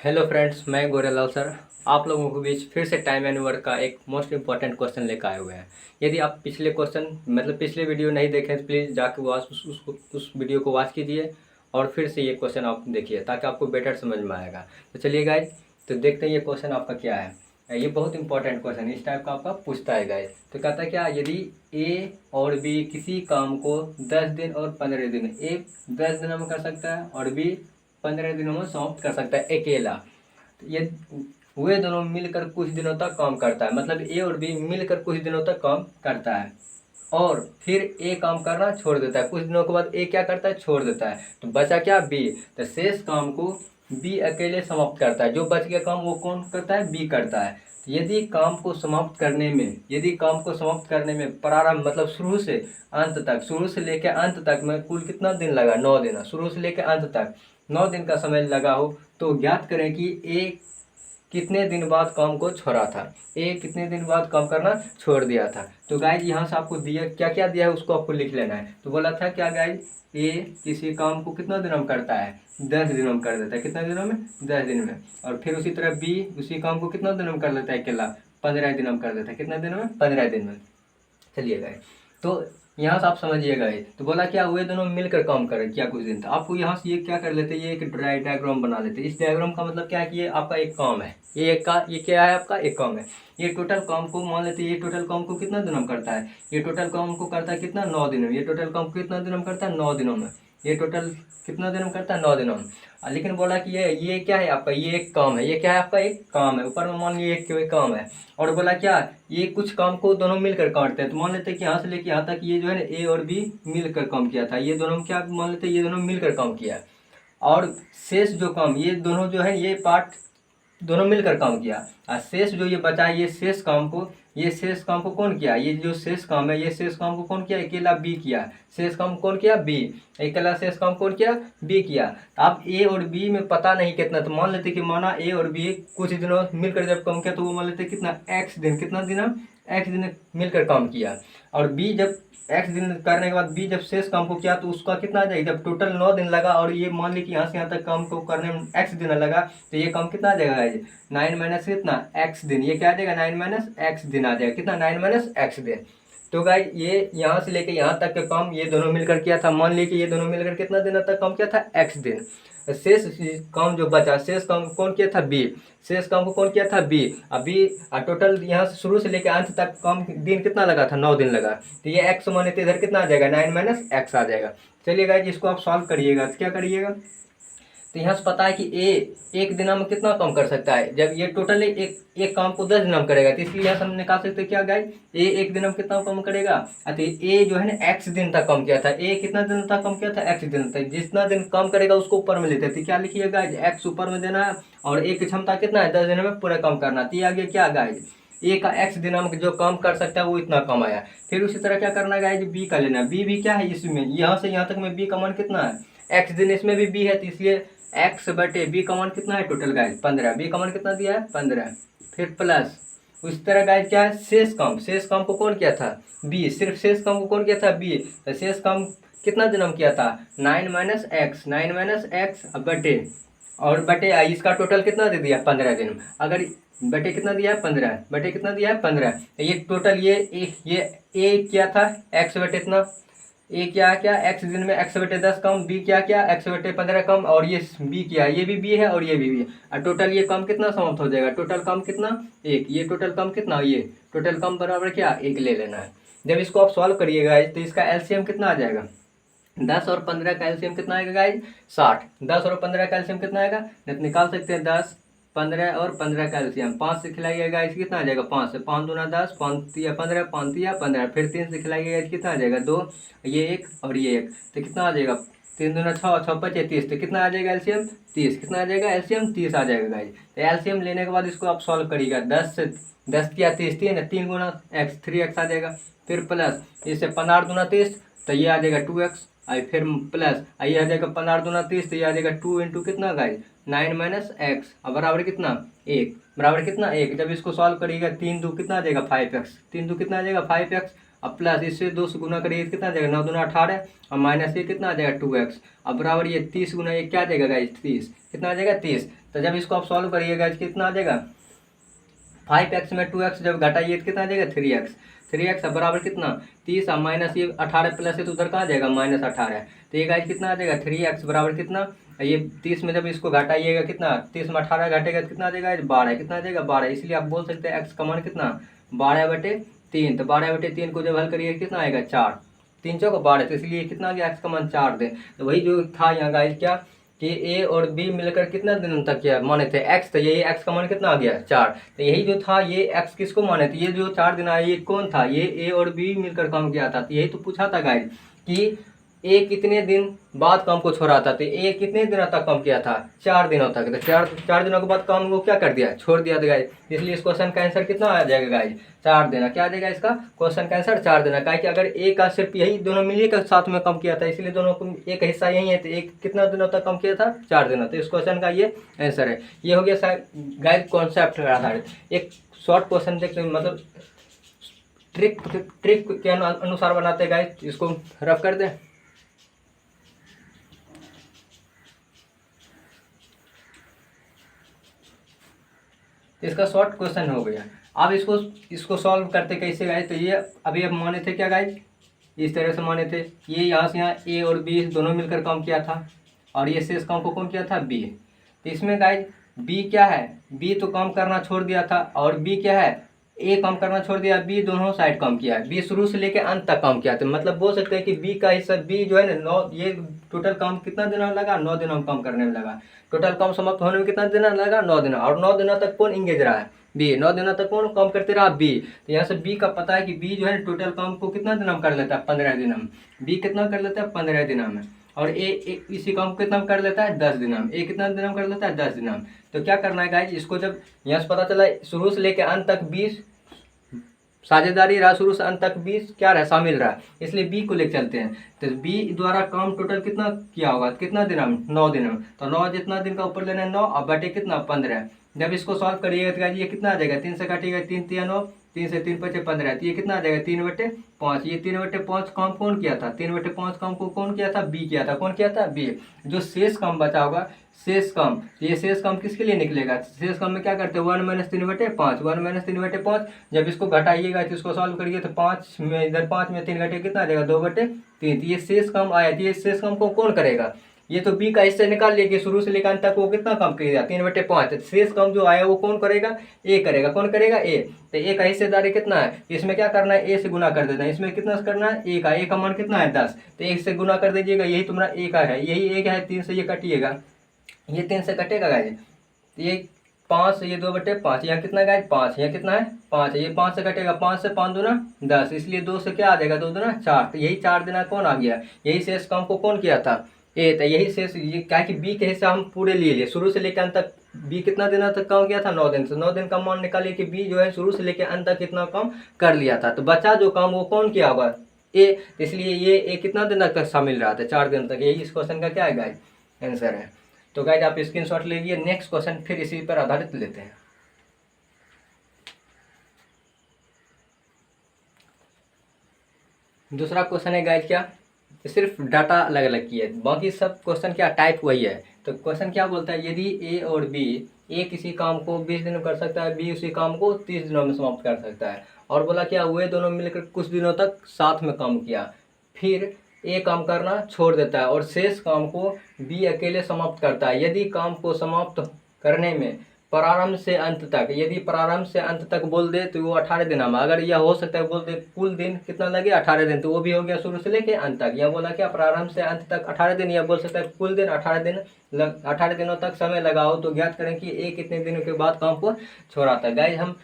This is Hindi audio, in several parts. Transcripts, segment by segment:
हेलो फ्रेंड्स, मैं गोरेलाल सर आप लोगों के बीच फिर से टाइम एंड वर्क का एक मोस्ट इंपॉर्टेंट क्वेश्चन लेकर आए हुए हैं। यदि आप पिछले वीडियो नहीं देखें तो प्लीज़ जाके वॉच उस वीडियो को वॉच कीजिए और फिर से ये क्वेश्चन आप देखिए ताकि आपको बेटर समझ में आएगा। तो चलिए गाइज, तो देखते हैं ये क्वेश्चन आपका क्या है। ये बहुत इंपॉर्टेंट क्वेश्चन इस टाइप का आपका पूछता है गाइज। तो कहता है क्या, यदि ए और बी किसी काम को 10 दिन और 15 दिन, ए 10 दिनों में कर सकता है और बी 15 दिनों में समाप्त कर सकता है अकेला। तो ये वे दोनों मिलकर कुछ दिनों तक काम करता है, मतलब ए और बी मिलकर कुछ दिनों तक काम करता है और फिर ए काम करना छोड़ देता है। कुछ दिनों के बाद ए क्या करता है, छोड़ देता है। तो बचा क्या, बी। तो शेष काम को बी अकेले समाप्त करता है। जो बच गया काम वो कौन करता है, बी करता है। तो यदि काम को समाप्त करने में प्रारंभ मतलब शुरू से लेकर अंत तक में कुल कितना दिन लगा, 9 दिन। शुरू से लेकर अंत तक 9 दिन का समय लगा हो तो ज्ञात करें कि ए कितने दिन बाद काम को छोड़ा था, ए कितने दिन बाद काम करना छोड़ दिया था। तो गाइज यहाँ से आपको दिया क्या क्या दिया है उसको आपको लिख लेना है। तो बोला था क्या गाइज, ए किसी काम को कितना दिनों में करता है, 10 दिनों में कर देता है। कितना दिनों में, 10 दिन में। और फिर उसी तरह बी उसी काम को कितना दिनों में कर लेता है अकेला, 15 दिनों में कर देता है। कितना दिनों में, 15 दिन में। चलिए गाइज, तो यहाँ से आप समझिएगा। ये तो बोला क्या, वे दोनों मिलकर काम कर किया कुछ दिन था। आपको यहाँ से ये क्या कर लेते, ये एक डायग्राम बना लेते। इस डायग्राम का मतलब क्या है कि ये आपका एक काम है, ये क्या है, आपका एक काम है। ये टोटल काम को मान लेते, ये टोटल काम को कितना दिनों में करता है, ये टोटल काम को करता है कितना, 9 दिनों में। ये टोटल काम को कितना दिनों में करता है, 9 दिनों में। ये टोटल कितना दिनों में करता है, 9 दिनों में। लेकिन बोला कि ये क्या है आपका, ये एक काम है। ये क्या है आपका, एक काम है। ऊपर में मान लीजिए एक काम है। और बोला क्या, ये कुछ काम को दोनों मिलकर काटते हैं। तो मान लेते हैं कि यहाँ से लेके यहाँ तक ये जो है ना, ए और बी मिलकर काम किया था। ये दोनों क्या मान लेते हैं, ये दोनों मिलकर काम किया। और शेष जो काम, ये दोनों जो है ये पार्ट दोनों मिलकर काम किया। और शेष जो ये बचा, ये शेष काम को कौन किया, ये जो शेष काम है, ये शेष काम को कौन किया, अकेला बी किया। शेष काम कौन किया, बी। अकेला शेष काम कौन किया, बी किया। अब ए और बी में पता नहीं कितना, तो मान लेते कि माना ए और बी कुछ दिनों मिलकर जब काम किया तो वो मान लेते कितना, एक्स दिन। कितना दिन, एक्स दिन मिलकर काम किया। और बी जब एक्स दिन करने के बाद बी जब शेष काम को किया तो उसका कितना आ जाएगा, जब टोटल 9 दिन लगा और ये मान ली कि यहाँ से यहाँ तक काम को करने में एक्स दिन लगा, तो ये काम कितना आ जाएगा, 9 माइनस कितना, एक्स दिन। ये क्या आ जाएगा, 9 माइनस एक्स दिन आ जाएगा। कितना, 9 माइनस एक्स दिन। तो गाइस ये यहाँ से लेके यहाँ तक के काम ये दोनों मिलकर किया था। मान ली कि ये दोनों मिलकर कितना दिन तक काम किया था, एक्स दिन। शेष काम जो बचा, शेष काम कौन किया था, बी। शेष काम को कौन किया था, बी। अभी टोटल यहाँ से शुरू से लेकर अंत तक काम दिन कितना लगा था, 9 दिन लगा। तो ये एक्स माने तो इधर कितना आ जाएगा, 9 माइनस एक्स आ जाएगा। चलिए गाइस, इसको आप सॉल्व करिएगा। तो क्या करिएगा, तो यहाँ से पता है कि ए एक दिन में कितना काम कर सकता है। जब ये टोटल एक काम को 10 दिन में करेगा तो इसलिए यहाँ से हम निकाल सकते हैं क्या गाइस, ए एक दिन में कितना काम करेगा। तो ए जो है ना एक्स दिन तक काम किया था। ए कितना दिन तक काम किया था, एक्स दिन तक। जितना दिन काम करेगा उसको ऊपर में लेते हैं। तो क्या लिखिए गाइस, एक्स ऊपर में देना है और ए की क्षमता कितना है, 10 दिन में पूरा काम करना। तो ये आगे क्या गाइस, ए का एक्स दिनांक जो काम कर सकता है वो इतना कम आया। फिर उसी तरह क्या करना है गाइस, बी का लेना। बी भी क्या है, इसमें यहाँ से यहाँ तक में बी का मान कितना है, एक्स दिन। इसमें भी बी है तो इसलिए एक्स बटे बी का मान कितना है टोटल गाइस, 15। बी का मान कितना दिया है, 15। फिर प्लस उस तरह गाइस क्या है, शेष काम को कौन किया था, बी। सिर्फ शेष काम को कौन किया था, बी। तो शेष काम कितना दिन में किया था, 9 माइनस एक्स, 9 माइनस एक्स बटे और बटे इसका टोटल कितना दे दिया, 15 दिन में। अगर बटे कितना दिया है, 15। बटे कितना दिया है, 15। ये टोटल ये ए क्या था, एक्स बटे इतना। ए क्या एक्स दिन में एक्स बटे 10 कम, बी क्या एक्स बटे 15 कम, और ये बी क्या, ये भी बी है और ये भी बी है। और टोटल ये कम कितना समाप्त हो जाएगा, टोटल कम कितना, एक। ये टोटल कम कितना, ये टोटल कम बराबर क्या, एक ले लेना है। जब इसको आप सॉल्व करिएगा तो इसका एलसीएम कितना आ जाएगा, 10 और 15 का एलसीएम कितना आएगा गाइज, 60। 10 और 15 का एलसीएम कितना आएगा, निकाल सकते हैं 10, 15 और 15 का एलसीएम। 5 से खिलाइएगा गाइज कितना आ जाएगा, 5 से। 5 दूना 10, 5 तिया 15, 5 तिया 15। फिर 3 से खिलाइएगा गाइज कितना आ जाएगा, 2। ये 1 और ये 1, तो कितना आ जाएगा, 3 दूना 6, 6 5 30। तो कितना आ जाएगा एलसीएम, 30। कितना आ जाएगा एलसीएम, 30 आ जाएगा गाइज। तो एलसीएम लेने के बाद इसको आप सॉल्व करिएगा। 10 से 10 तिया 30, 3 गुना एक्स, 3x आ जाएगा। फिर प्लस इससे 15 दूना 30, तो ये आ जाएगा 2x। आई फिर प्लस आई आ जाएगा 15 दूना 30, तो ये आ जाएगा 2 इंटू कितना गाइज, 9 माइनस एक्स बराबर कितना, 1। बराबर कितना, 1। जब इसको सॉल्व करिएगा 3 दो कितना आ जाएगा, 5x। 3 दो कितना आ जाएगा, 5x। अब प्लस इससे 2 से गुना करिए कितना आ जाएगा 9 दूना 18 और माइनस ये कितना आ जाएगा 2x। अब बराबर ये 30 गुना ये क्या आ जाएगा गाइज 30, कितना आ जाएगा 30। तो जब इसको आप सॉल्व करिएगा कितना आ जाएगा 5x में 2x जब घटाइए तो कितना आ जाएगा 3x। 3x बराबर कितना 30 और माइनस ये 18 प्लस है तो उधर कहाँ जाएगा -18। तो ये गाइज कितना आ जाएगा 3x बराबर कितना, ये 30 में जब इसको घटाइएगा कितना 30 में 18 घटेगा तो कितना आ जाएगा 12, कितना आ जाएगा 12। इसलिए आप बोल सकते हैं x का मान कितना 12/3। तो 12/3 को जब हल करिए कितना आएगा 4, 3 चौक 12। तो इसलिए कितना आ गया x का मान 4 दे। तो वही जो था यहाँ गाइज क्या कि a और b मिलकर कितना दिनों तक क्या माने थे x, तो यही x का मान कितना आ गया 4। तो यही जो था ये x किसको माने थे, ये जो 4 दिन आया ये कौन था, ये a और b मिलकर काम किया था। तो यही तो पूछा था गाइज कि ए कितने दिन बाद काम को छोड़ा था। तो ए कितने दिनों तक काम किया था 4 दिनों तक। तो चार दिनों के बाद काम को क्या कर दिया छोड़ दिया था गाइज। इसलिए इस क्वेश्चन का आंसर कितना आ जाएगा गाइज 4 दिन। क्या आ जाएगा इसका क्वेश्चन का आंसर 4 दिन। क्या कि अगर ए का सिर्फ यही दोनों मिलकर साथ में काम किया था इसलिए दोनों को एक हिस्सा यही है। तो एक कितना दिनों तक काम किया था 4 दिनों। तो इस क्वेश्चन का ये आंसर है। ये हो गया गाइज कॉन्सेप्ट पर आधारित एक शॉर्ट क्वेश्चन देखते मतलब ट्रिक के अनुसार बनाते गाइज। इसको रफ कर दें। इसका शॉर्ट क्वेश्चन हो गया। अब इसको सॉल्व करते कैसे गाइज। तो ये अभी अब माने थे क्या गाइज इस तरह से माने थे, ये यहाँ से यहाँ ए और बी दोनों मिलकर काम किया था और ये शेष काम को कौन किया था बी। तो इसमें गाइज बी क्या है, बी तो काम करना छोड़ दिया था और बी क्या है ए काम करना छोड़ दिया, बी दोनों साइड काम किया है। बी शुरू से लेकर अंत तक काम किया था। मतलब बोल सकते हैं कि बी का हिस्सा बी जो है ना 9, ये टोटल काम कितना दिन लगा 9 दिन हम काम करने में लगा। टोटल काम समाप्त होने में कितना दिन लगा 9 दिन। और 9 दिनों तक कौन इंगेज रहा है बी, 9 दिनों तक कौन काम करते रहा बी। तो यहाँ से बी का पता है कि बी जो है टोटल काम को कितना दिन हम कर लेता है 15 दिन में। बी कितना कर लेता है 15 दिन में। और ए इसी काम को कितना कर लेता है 10 दिन में। ए कितना दिन में कर लेता है 10 दिन में। तो क्या करना है गाइज इसको जब यहाँ से पता चला शुरू से लेकर अंत तक 20 साझेदारी रहा, शुरू से अंत तक 20 क्या रहा शामिल रहा, इसलिए बी को लेकर चलते हैं। तो बी द्वारा काम टोटल कितना किया होगा कितना दिन में 9 दिन में। तो 9 जितना दिन का ऊपर लेना है 9 और बटे कितना 15। जब इसको सॉल्व करिएगा तो ये कितना आ जाएगा 3 से काटिएगा 3 3 9, 3 से 3 5 15। तो ये कितना आ जाएगा 3/5। ये 3/5 काम कौन किया था 3/5 काम को कौन किया था बी किया था। कौन किया था बी। जो शेष काम बचा होगा शेष काम, ये शेष काम किसके लिए निकलेगा, शेष काम में क्या करते हैं 1 - 3/5। 1 - 3/5 जब इसको घटाइएगा तो इसको सॉल्व करिए तो 5 में इधर 5 में 3 घटे कितना आ जाएगा 2/3। तो ये शेष काम आया। तो ये शेष काम को कौन करेगा, ये तो बी का हिस्सा निकाल लेके शुरू से लेकर अंत तक वो कितना काम करेगा 3/5। शेष काम जो आया वो कौन करेगा ए करेगा। कौन करेगा ए। तो ए का हिस्सेदारी कितना है, इसमें क्या करना है ए से गुना कर देना है। इसमें कितना करना है ए का मान कितना है 10। तो 1 से गुना कर दीजिएगा, यही तुम्हारा ए का है, यही ए का है। 3 से ये कटिएगा, ये 3 से कटेगा गाइज। तो ये 5 से ये 2/5, यहाँ कितना गाइज 5, यहाँ कितना है 5 है। ये 5 से कटेगा, 5 से 5 दूना 10, इसलिए 2 से क्या आ जाएगा 2 दूना 4। तो यही 4 दिन कौन आ गया, यही शेष काम को कौन किया था ए। तो यही शेष ये क्या कि बी के हिस्सा हम पूरे ले लिए शुरू से लेकर अंत तक। बी कितना दिन तक काम किया था 9 दिन। से 9 दिन का मान निकालिए कि बी जो है शुरू से लेकर अंत तक कितना काम कर लिया था। तो बचा जो काम वो कौन किया होगा ए। इसलिए ये ए कितना दिन तक शामिल रहा था 4 दिन तक। यही इस क्वेश्चन का क्या है गाइज आंसर है। तो गाइज आप स्क्रीनशॉट लीजिए। नेक्स्ट क्वेश्चन फिर इसी पर आधारित लेते हैं। दूसरा क्वेश्चन है गाइज क्या, सिर्फ डाटा अलग अलग की है, बाकी सब क्वेश्चन क्या टाइप वही है। तो क्वेश्चन क्या बोलता है, यदि ए और बी, ए किसी काम को 20 दिन में कर सकता है, बी उसी काम को 30 दिनों में समाप्त कर सकता है। और बोला क्या वे दोनों मिलकर कुछ दिनों तक साथ में काम किया, फिर ए काम करना छोड़ देता है और शेष काम को बी अकेले समाप्त करता है। यदि काम को समाप्त करने में प्रारंभ से अंत तक, यदि प्रारंभ से अंत तक बोल दे तो वो 18 दिन में। अगर यह हो सकता है बोल दे कुल दिन कितना लगे 18 दिन, तो वो भी हो गया शुरू से लेके अंत तक। यह बोला क्या प्रारंभ से अंत तक 18 दिन, या बोल सकता है कुल दिन 18 दिन 18 दिनों तक समय लगाओ। तो ज्ञात करें कि ए कितने दिनों के बाद काम को छोड़ाता है। गाइज हम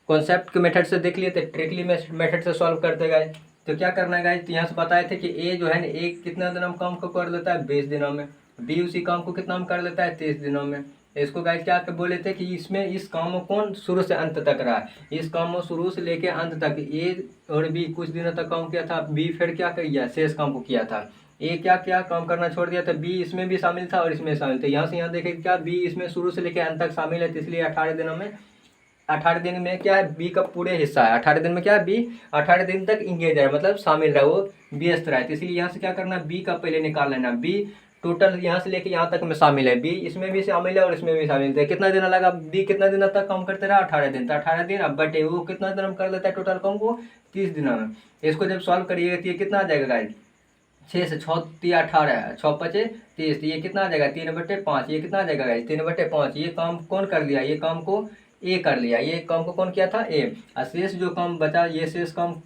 कॉन्सेप्ट के मेथड से देख लिए थे, ट्रिकली मेथड से सॉल्व करते गए। तो क्या करना है गाइज, यहाँ से बताए थे कि ए जो है ना ए कितना दिन में काम को कर लेता है 20 दिनों में, बी उसी काम को कितना में कर लेता है 30 दिनों में। इसको गाइज क्या बोले थे कि इसमें इस काम में कौन शुरू से अंत तक रहा है, इस काम में शुरू से लेके अंत तक ए और बी कुछ दिनों तक काम किया था, बी फिर क्या किया शेष काम को किया था। ए क्या क्या काम करना छोड़ दिया था, बी इसमें भी शामिल था और इसमें शामिल था। यहाँ से यहाँ देखें क्या बी इसमें शुरू से लेकर अंत तक शामिल है, तो इसलिए 18 दिनों में 18 दिन में क्या है, बी का पूरे हिस्सा है, 18 दिन में क्या है, बी 18 दिन तक इंगेज है, मतलब शामिल रहा, वो व्यस्त रहा है। तो इसलिए यहाँ से क्या करना है, बी का पहले निकाल लेना। बी टोटल यहाँ से लेके यहाँ तक में शामिल है, बी इसमें भी शामिल है और इसमें भी शामिल है। कितना दिन लगा, बी कितना दिन तक काम करते रहा, 18 दिन। तो 18 दिन अब बटे वो कितना दिन कर देता है टोटल काम को, 30 दिनों में। इसको जब सॉल्व करिएगा तो ये कितना आ जाएगा गाइस, 6 से 6 3 18, 6 पचे 30, तो ये कितना आ जाएगा 3/5। ये कितना आ जाएगा गाइस 3/5। ये काम कौन कर लिया, ये काम को ए कर लिया, ये काम को कौन किया था, ए। और शेष जो काम बचा, ये शेष काम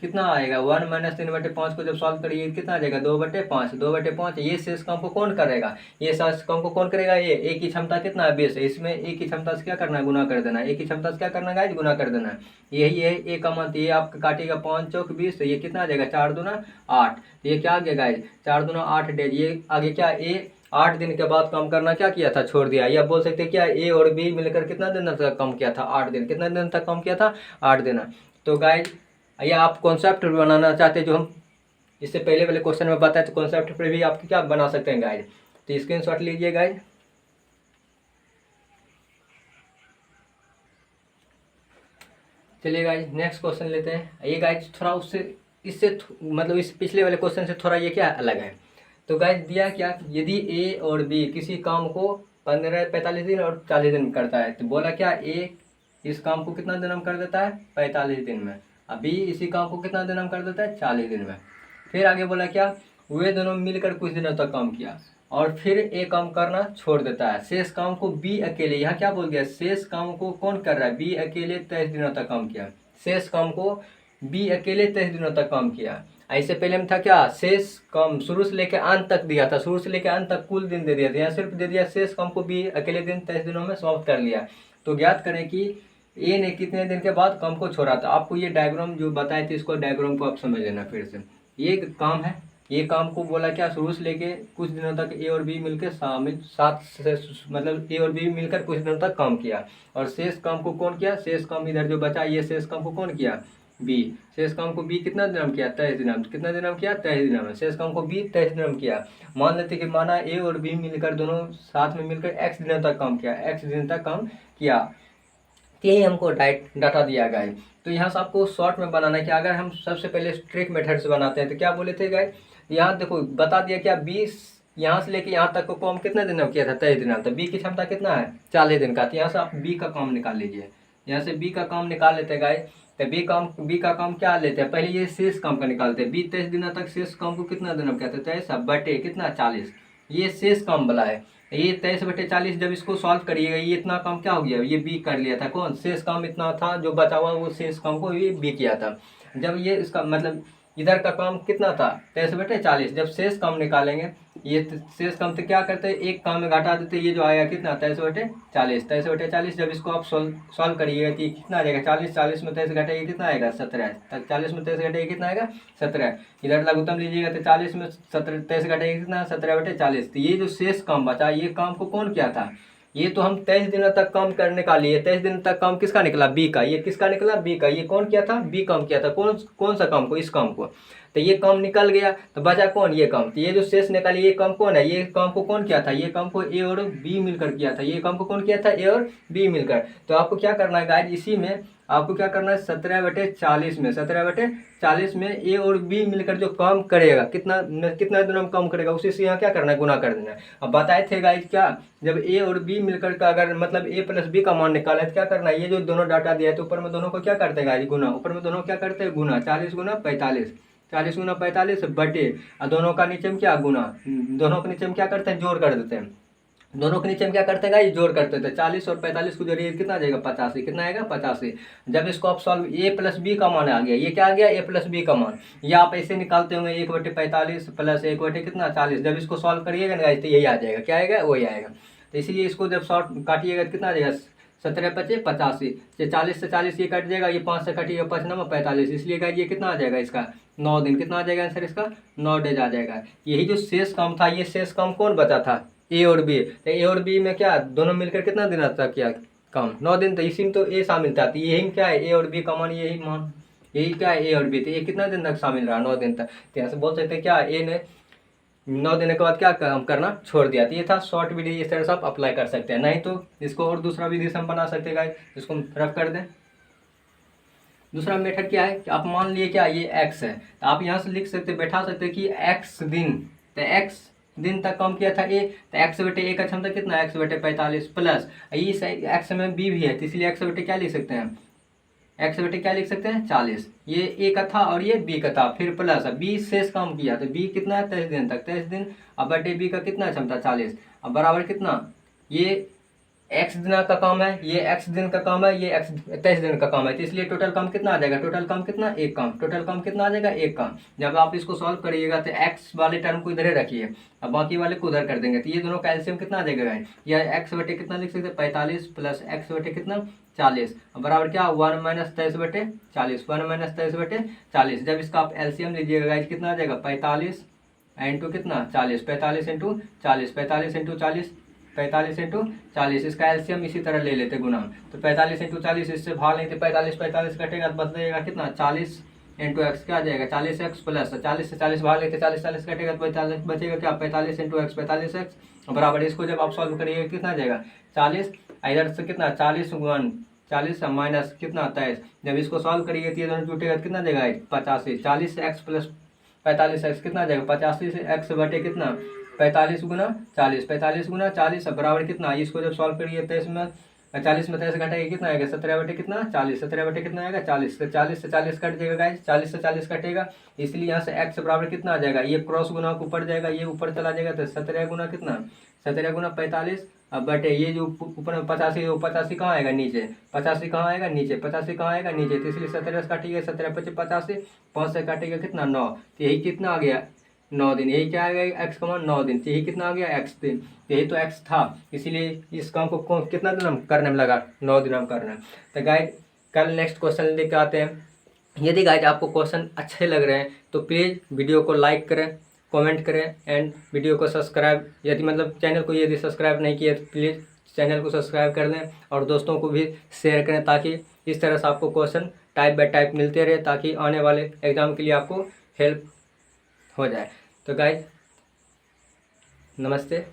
कितना आएगा, 1 - 3/5 को जब सॉल्व करिए कितना आ जाएगा 2/5। 2/5 ये शेष काम को कौन करेगा, ये शेष काम को कौन करेगा, ये ए की क्षमता कितना है 20 है, इसमें ए की क्षमता से क्या करना है, गुना कर देना है। ए की क्षमता से क्या करना है गाइस, गुना कर देना है। यही है ए का मान। तो ये आपका काटेगा 5 चौक 20, तो ये कितना आ जाएगा 4 दूना 8। तो ये क्या आ गया गाइस 4 दूना 8 डेज। ये आगे क्या, ए 8 दिन के बाद काम करना क्या किया था, छोड़ दिया। या बोल सकते क्या, ए और बी मिलकर कितना दिन तक काम किया था, 8 दिन। कितना दिन तक काम किया था, 8 दिन। तो गाइस या आप कॉन्सेप्ट बनाना चाहते हैं जो हम इससे पहले वाले क्वेश्चन में बताए, तो कॉन्सेप्ट पर भी आप क्या बना सकते हैं गाइस। तो स्क्रीनशॉट लीजिए गाइस। चलिए गाइस नेक्स्ट क्वेश्चन लेते हैं। ये गाइस थोड़ा उससे इससे मतलब इस पिछले वाले क्वेश्चन से थोड़ा ये क्या अलग है। तो गाइस दिया क्या, यदि ए और बी किसी काम को 15 45 दिन और 40 दिन में करता है, तो बोला क्या, ए इस काम को कितना दिन में कर देता है, 45 दिन में। अभी इसी काम को कितना दिन में कर देता है, 40 दिन में। फिर आगे बोला क्या, वे दोनों मिलकर कुछ दिनों तक काम किया और फिर ए काम करना छोड़ देता है। शेष काम को बी अकेले, यहाँ क्या बोल गया, शेष काम को कौन कर रहा है, बी अकेले 23 दिनों तक काम किया। शेष काम को बी अकेले 23 दिनों तक काम किया। ऐसे पहले में था क्या, शेष काम शुरू से लेकर अंत तक दिया था, शुरू से लेकर अंत तक कुल दिन दे दिया था, यहाँ सिर्फ दे दिया शेष काम को बी अकेले दिन 23 दिनों में समाप्त कर लिया। तो ज्ञात करें कि ए ने कितने दिन के बाद काम को छोड़ा था। आपको ये डायग्राम जो बताए थे, इसको डायग्राम को आप समझ लेना फिर से। ये काम है, ये काम को बोला क्या, शुरू से लेके कुछ दिनों तक ए और बी मिलकर शामिल साथ से मतलब ए और बी मिलकर कुछ दिनों तक काम किया। और शेष काम को कौन किया, शेष काम इधर जो बचा, ये शेष काम को कौन किया, बी। शेष काम को बी कितना दिन में किया, 23 दिन में। कितना दिन में किया, 23 दिन में। शेष काम को बी 23 दिन में किया। मान लेते कि माना ए और बी मिलकर दोनों साथ में मिलकर एक्स दिनों तक काम किया, एक्स दिन तक काम किया। यही हमको डाटा दिया गया है। तो यहाँ से आपको शॉर्ट में बनाना है कि अगर हम सबसे पहले ट्रिक मेथड से बनाते हैं तो क्या बोले थे गाइस, यहाँ देखो बता दिया क्या, 20 यहाँ से लेके यहाँ तक को काम कितने दिन में किया था, 23 दिन में। तो बी की क्षमता कितना है, 40 दिन का। तो यहाँ से आप बी का काम निकाल लीजिए। यहाँ से बी का काम निकाल लेते हैं गाइस। तो बी का काम क्या लेते हैं, पहले ये शेष काम का निकालते हैं। बी 23 दिनों तक शेष काम को कितना दिन में कहते हैं, 23 बटे कितना 40। ये शेष काम वाला है। ये 23/40 जब इसको सॉल्व करिएगा, ये इतना काम क्या हो गया, ये बी कर लिया था। कौन, शेष काम इतना था जो बचा हुआ, वो शेष काम को ये बी किया था। जब ये इसका मतलब इधर का काम कितना था, 23/40। जब शेष काम निकालेंगे, ये शेष काम तो क्या करते हैं, एक काम में घटा देते, ये जो आएगा कितना 23/40। 23/40 जब इसको आप सॉल्व करिएगा कि कितना आ जाएगा, 40 में 23 घटाइए कितना आएगा, 17। 40 में 23 घटाइए कितना आएगा, 17। इधर लघुत्तम लीजिएगा तो 40 में 23 घटाइए कितना, 17/40। तो ये जो शेष काम बचा, ये काम को कौन किया था, ये तो हम 23 दिनों तक काम करने का लिए। 23 दिन तक काम किसका निकला, बी का। ये किसका निकला, बी का। ये कौन किया था, बी काम किया था। कौन सा काम को, इस काम को। तो ये काम निकल गया, तो बचा कौन, ये काम। तो ये जो शेष निकाली, ये काम कौन है, ये काम को कौन किया था, ये काम को ए और बी मिलकर किया था। ये काम को कौन किया था, ए और बी मिलकर। तो आपको क्या करना है गाइस, इसी में आपको क्या करना है, 17/40 में 17/40 में ए और बी मिलकर जो काम करेगा, कितना दिनों में काम करेगा, उसी से यहाँ क्या करना है, गुना कर देना है। अब बताए थे गाइस क्या, जब ए और बी मिलकर का अगर मतलब ए प्लस बी का मान निकाला है तो क्या करना है, ये जो दोनों डाटा दिया है तो ऊपर में दोनों को क्या करते हैं गाइस, गुना। ऊपर में दोनों क्या करते हैं, गुना। 40 × 45, 40 × 45 बटे, और दोनों का नीचे में क्या, गुना। दोनों के नीचे में क्या करते हैं, जोड़ कर देते हैं। दोनों के नीचे में क्या करते हैं गाइस, जोड़ करते थे। 40 और 45 को जोड़िए कितना आ जाएगा, 85। कितना आएगा, 85। जब इसको आप सॉल्व, ए प्लस बी का मान आ गया, ये क्या आ गया, ए प्लस बी का मान। ये आप ऐसे निकालते होंगे 1/45 प्लस 1 कितना 40। जब इसको सॉल्व करिएगा ना गाइस तो यही आ जाएगा, क्या आएगा, वही आएगा। तो इसीलिए इसको जब शॉर्ट काटिएगा कितना आ जाएगा, 17×5 = 85। 40 से 40 ये कट जाएगा, ये 5 से कटिएगा, 5 9 45। इसलिए गाइस ये कितना आ जाएगा, इसका 9 दिन। कितना आ जाएगा आंसर इसका, 9 डेज आ जाएगा। यही जो शेष काम था, ये शेष काम कौन बचा था, ए और बी। तो ए और बी में क्या, दोनों मिलकर कितना दिन तक किया काम, 9 दिन। तो इसी में तो ए शामिल था। तो यही क्या है, ए और बी का मान, यही मान, यही क्या है, ए और बी। तो ये कितना दिन तक शामिल रहा, 9 दिन तक। तो यहाँ से बोल सकते हैं क्या, ए ने 9 दिन के बाद क्या काम करना छोड़ दिया। तो ये था शॉर्ट वीडियो, इस तरह से आप अप्लाई कर सकते हैं। नहीं तो इसको और दूसरा विधि से हम बना सकते हैं गाइस, इसको हम रफ कर दें। दूसरा मेथड क्या है कि आप मान लिए क्या ये x है, तो आप यहाँ से लिख सकते बैठा सकते कि x दिन, तो x दिन तक काम किया था a, तो x बटे a का क्षमता कितना, x बटे 45 प्लस इस x में b भी है, तो इसलिए x बटे क्या लिख सकते हैं, x बटे क्या लिख सकते हैं 40। ये a का था और ये b का था, फिर प्लस b शेष काम किया, तो b कितना है 23 दिन तक, 23 दिन, अब बटे b का कितना क्षमता 40, अब बराबर कितना, ये x दिन का काम है, ये x दिन का काम है, ये x 23 दिन का काम है, तो इसलिए टोटल काम कितना आ जाएगा, टोटल काम कितना, एक काम, टोटल काम कितना आ जाएगा, एक काम। जब आप इसको सॉल्व करिएगा तो x वाले टर्म को इधर रखिए, अब बाकी वाले को उधर कर देंगे, तो ये दोनों का एलसीएम कितना आ जाएगा, यह x बटे कितना लिख सकते हैं 45 प्लस x बटे कितना 40, बराबर क्या 1 माइनस 23 बटे 40, 1 माइनस 23 बटे 40। जब इसका आप एलसीएम लीजिएगा कितना आ जाएगा 45 इंटू कितना 40, 45 इंटू 40, 45 इंटू 40, 45 इंटू 40, इसका एलसीएम इसी तरह ले लेते गुना, तो 45 इंटू 40 इससे भाग लेंगे, 45 45 कटेगा तो बचेगा कितना 40 इंटू एक्स, क्या आ जाएगा 40x प्लस 40 से 40 भाग लेते 40 40 कटेगा तो 45 बचेगा क्या 45 इंटू एक्स 45x बराबर, इसको जब आप सॉल्व करिएगा कितना आ जाएगा 40, इधर से कितना 40 गुणन 40 माइनस कितना 23, जब इसको सॉल्व करिएगा तो ये दोनों जुटेगा कितना देगा 85, 40 से x प्लस 45x कितना आ जाएगा 85 से x बटे कितना 45 गुना 40, 45 गुना 40 बराबर कितना, इसको जब सॉल्व करिए 23 में 40 में 23 घटेगा कितना आएगा 17 बटे कितना 40, 17 बटे कितना आएगा 40, तो 40 से 40 कट जाएगा गाइस, 40 से 40 कटेगा, इसलिए यहाँ से x बराबर कितना आ जाएगा, ये क्रॉस गुना को ऊपर जाएगा, ये ऊपर चला जाएगा, तो 17 गुना कितना 17 गुना 45, अब बटे ये जो ऊपर में 85, 85 कहाँ आएगा नीचे, 85 कहाँ आएगा नीचे, 85 कहाँ आएगा नीचे, तो इसलिए 17 से काटिएगा 17 पचे 85, 5 से काटिएगा कितना 9, तो यही कितना आ गया 9 दिन, यही क्या आ गया एक्स का मान 9 दिन, तो यही कितना आ गया x दिन, यही तो x था, इसीलिए इस काम को कितना दिन हम करने में लगा 9 दिन हम करना। तो गाइज कल नेक्स्ट क्वेश्चन लेके आते हैं। यदि गाइज आपको क्वेश्चन अच्छे लग रहे हैं तो प्लीज़ वीडियो को लाइक करें, कमेंट करें एंड वीडियो को सब्सक्राइब, यदि मतलब चैनल को यदि सब्सक्राइब नहीं किया तो प्लीज़ चैनल को सब्सक्राइब कर दें और दोस्तों को भी शेयर करें, ताकि इस तरह से आपको क्वेश्चन टाइप बाय टाइप मिलते रहे, ताकि आने वाले एग्ज़ाम के लिए आपको हेल्प हो जाए। तो गाइज नमस्ते।